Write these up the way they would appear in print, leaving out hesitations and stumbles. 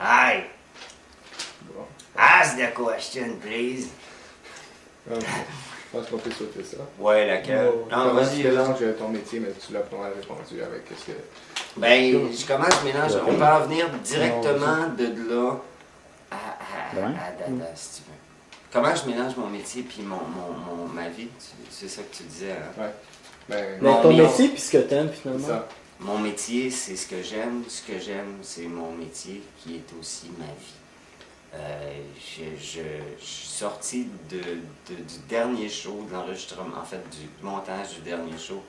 Hi. Bon. Ask the question, please. Je pense qu'on peut sauter ça. Ouais, laquelle? Non, Non, vas-y. Tu mélanges ton métier, mais tu l'as pas répondu avec ce que... Ben, comment je mélange? On peut en venir directement de là à Dada, si tu veux. Comment je mélange mon métier puis ma vie? C'est ça que tu disais, hein? Ouais. Ben, Mais ton métier puis ce que t'aimes finalement. ça. Mon métier, c'est ce que j'aime. Ce que j'aime, c'est mon métier qui est aussi ma vie. Je suis sorti du dernier show, de l'enregistrement, en fait, du montage du dernier show.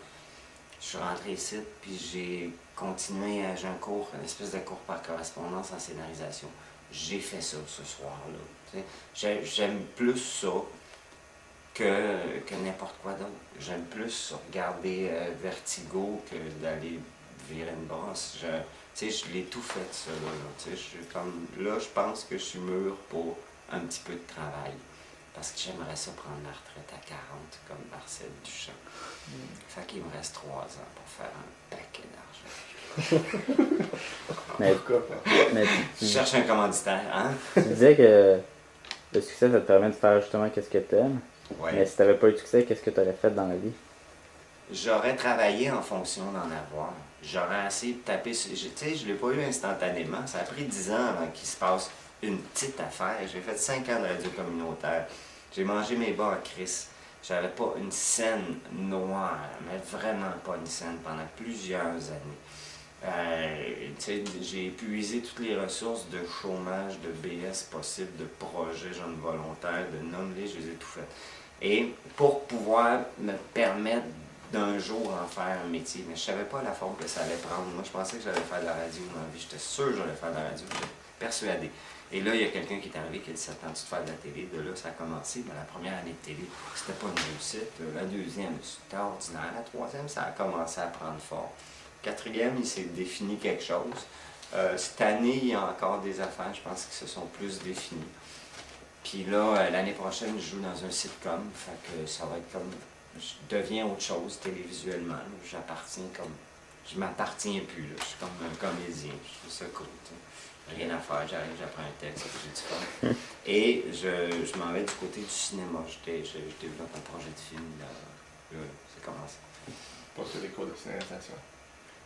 Je suis rentré ici, puis j'ai continué, j'ai un cours, une espèce de cours par correspondance en scénarisation. J'ai fait ça ce soir-là. J'aime plus ça que n'importe quoi d'autre. J'aime plus regarder Vertigo que d'aller virer une brosse. Je l'ai tout fait, ça. Là, je pense que je suis mûr pour un petit peu de travail. Parce que j'aimerais ça prendre ma retraite à 40, comme Marcel Duchamp. Fait qu'il me reste 3 ans pour faire un paquet d'argent. mais Je cherche un commanditaire, hein? tu disais que le succès, ça te permet de faire justement qu'est-ce que t'aimes. Ouais. Mais si t'avais pas eu de succès, qu'est-ce que t'aurais fait dans la vie? J'aurais travaillé en fonction d'en avoir. J'aurais essayé de taper sur... Tu sais, je ne l'ai pas eu instantanément. Ça a pris 10 ans avant qu'il se passe une petite affaire. J'ai fait 5 ans de radio communautaire. J'ai mangé mes bas à Chris. J'avais pas une scène noire, mais vraiment pas une scène pendant plusieurs années. J'ai épuisé toutes les ressources de chômage, de BS possibles, de projets jeunes volontaires, de nomme-les, je les ai tout fait. Et pour pouvoir me permettre d'un jour en faire un métier, mais je savais pas la forme que ça allait prendre. Moi, je pensais que j'allais faire de la radio dans la vie. J'étais sûr que j'allais faire de la radio, j'étais persuadé. Et là, il y a quelqu'un qui est arrivé qui a dit « Ça tente de faire de la télé ?» De là, ça a commencé. Mais la première année de télé, c'était pas une réussite. La deuxième, c'était ordinaire. La troisième, ça a commencé à prendre fort. Quatrième, il s'est défini quelque chose. Cette année, il y a encore des affaires, je pense, qui se sont plus définies. Puis là, l'année prochaine, je joue dans un sitcom. Fait que ça va être comme... Je deviens autre chose télévisuellement. J'appartiens comme... Je m'appartiens plus, là. Je suis comme un comédien. Je trouve ça cool, tu sais. Rien à faire, j'arrive, j'apprends un texte, j'ai du fun. Et je m'en vais du côté du cinéma. Je développe un projet de film, là c'est commencé. Pas sur les cours de scénarisation.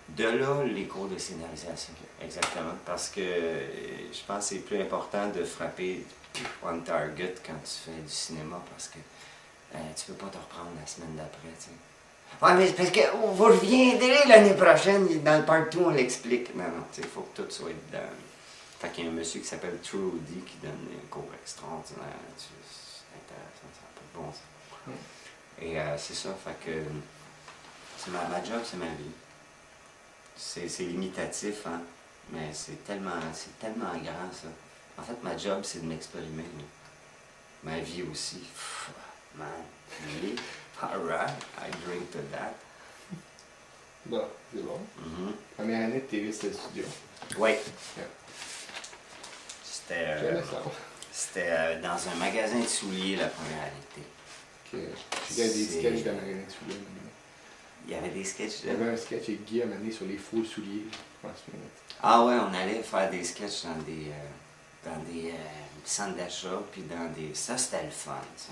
De là, les cours de scénarisation, exactement. Parce que je pense que c'est plus important de frapper on target quand tu fais du cinéma, parce que tu peux pas te reprendre la semaine d'après, tu sais. Ouais, mais c'est parce que vous reviendrez l'année prochaine, dans le part 2, on l'explique. Non, tu sais, il faut que tout soit dedans. Fait qu'il y a un monsieur qui s'appelle Trudy qui donne un cours extraordinaire là-dessus. C'est intéressant, ça n'a pas de bon sens. Et c'est ça, fait que c'est ma job, c'est ma vie. C'est limitatif, hein, mais c'est tellement grand, ça. En fait, ma job, c'est de m'exprimer. Ma vie aussi. Pff, man, really? Alright, I drink to that. Bon, c'est bon. Première année de TV, c'était le studio. Oui. Yeah. C'était dans un magasin de souliers la première année de télé. Il y a des sketchs dans le magasin de souliers. Il y avait des sketchs Il y avait un sketch avec Guy à mener sur les faux souliers. Ah ouais, on allait faire des sketchs dans des centres d'achat, puis dans des... Ça, c'était le fun, ça.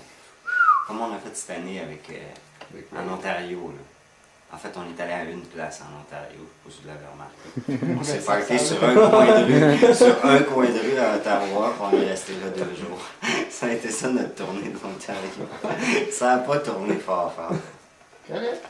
Comme on a fait cette année en Ontario, là. En fait, on est allé à une place en Ontario, je sais pas si vous l'avez remarqué. On s'est parqué sur un coin de rue à Ottawa, puis on est resté là 2 jours. Ça a été ça notre tournée de l'Ontario. Ça n'a pas tourné fort. Correct.